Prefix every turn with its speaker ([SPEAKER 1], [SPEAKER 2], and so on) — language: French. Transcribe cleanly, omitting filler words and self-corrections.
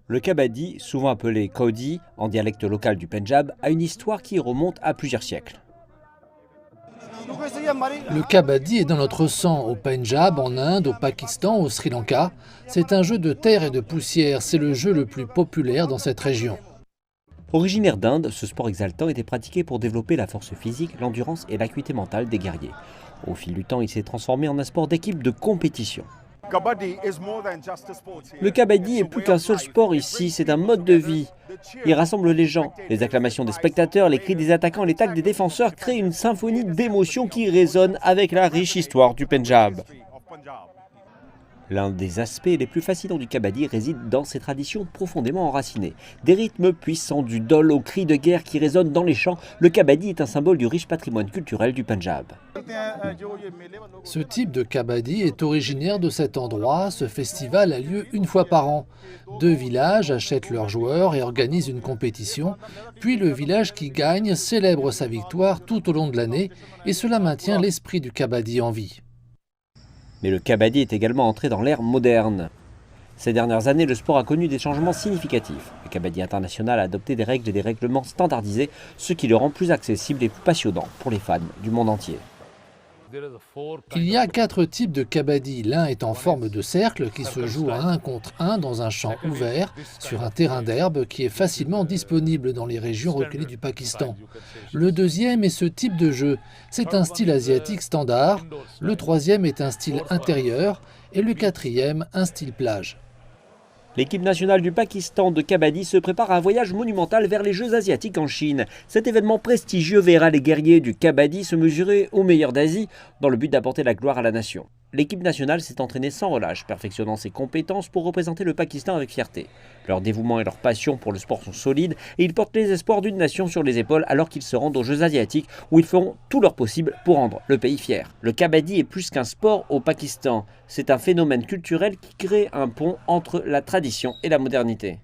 [SPEAKER 1] Le kabaddi, souvent appelé Kaudi en dialecte local du Pendjab, a une histoire qui remonte à plusieurs siècles.
[SPEAKER 2] Le kabaddi est dans notre sang, au Pendjab, en Inde, au Pakistan, au Sri Lanka. C'est un jeu de terre et de poussière, c'est le jeu le plus populaire dans cette région.
[SPEAKER 1] Originaire d'Inde, ce sport exaltant était pratiqué pour développer la force physique, l'endurance et l'acuité mentale des guerriers. Au fil du temps, il s'est transformé en un sport d'équipe de compétition. Le kabaddi est plus qu'un seul sport ici, c'est un mode de vie. Il rassemble les gens. Les acclamations des spectateurs, les cris des attaquants, les tacs des défenseurs créent une symphonie d'émotions qui résonne avec la riche histoire du Pendjab. L'un des aspects les plus fascinants du kabaddi réside dans ses traditions profondément enracinées. Des rythmes puissants, du dol aux cris de guerre qui résonnent dans les champs, le kabaddi est un symbole du riche patrimoine culturel du Pendjab.
[SPEAKER 2] Ce type de kabaddi est originaire de cet endroit. Ce festival a lieu une fois par an. 2 villages achètent leurs joueurs et organisent une compétition. Puis le village qui gagne célèbre sa victoire tout au long de l'année et cela maintient l'esprit du kabaddi en vie.
[SPEAKER 1] Mais le kabaddi est également entré dans l'ère moderne. Ces dernières années, le sport a connu des changements significatifs. Le kabaddi international a adopté des règles et des règlements standardisés, ce qui le rend plus accessible et plus passionnant pour les fans du monde entier.
[SPEAKER 2] Il y a 4 types de kabaddi. L'un est en forme de cercle qui se joue à 1 contre 1 dans un champ ouvert sur un terrain d'herbe qui est facilement disponible dans les régions reculées du Pakistan. Le deuxième est ce type de jeu. C'est un style asiatique standard. Le troisième est un style intérieur et le quatrième un style plage.
[SPEAKER 1] L'équipe nationale du Pakistan de kabaddi se prépare à un voyage monumental vers les Jeux asiatiques en Chine. Cet événement prestigieux verra les guerriers du kabaddi se mesurer aux meilleurs d'Asie dans le but d'apporter la gloire à la nation. L'équipe nationale s'est entraînée sans relâche, perfectionnant ses compétences pour représenter le Pakistan avec fierté. Leur dévouement et leur passion pour le sport sont solides et ils portent les espoirs d'une nation sur les épaules alors qu'ils se rendent aux Jeux asiatiques où ils feront tout leur possible pour rendre le pays fier. Le kabaddi est plus qu'un sport au Pakistan. C'est un phénomène culturel qui crée un pont entre la tradition et la modernité.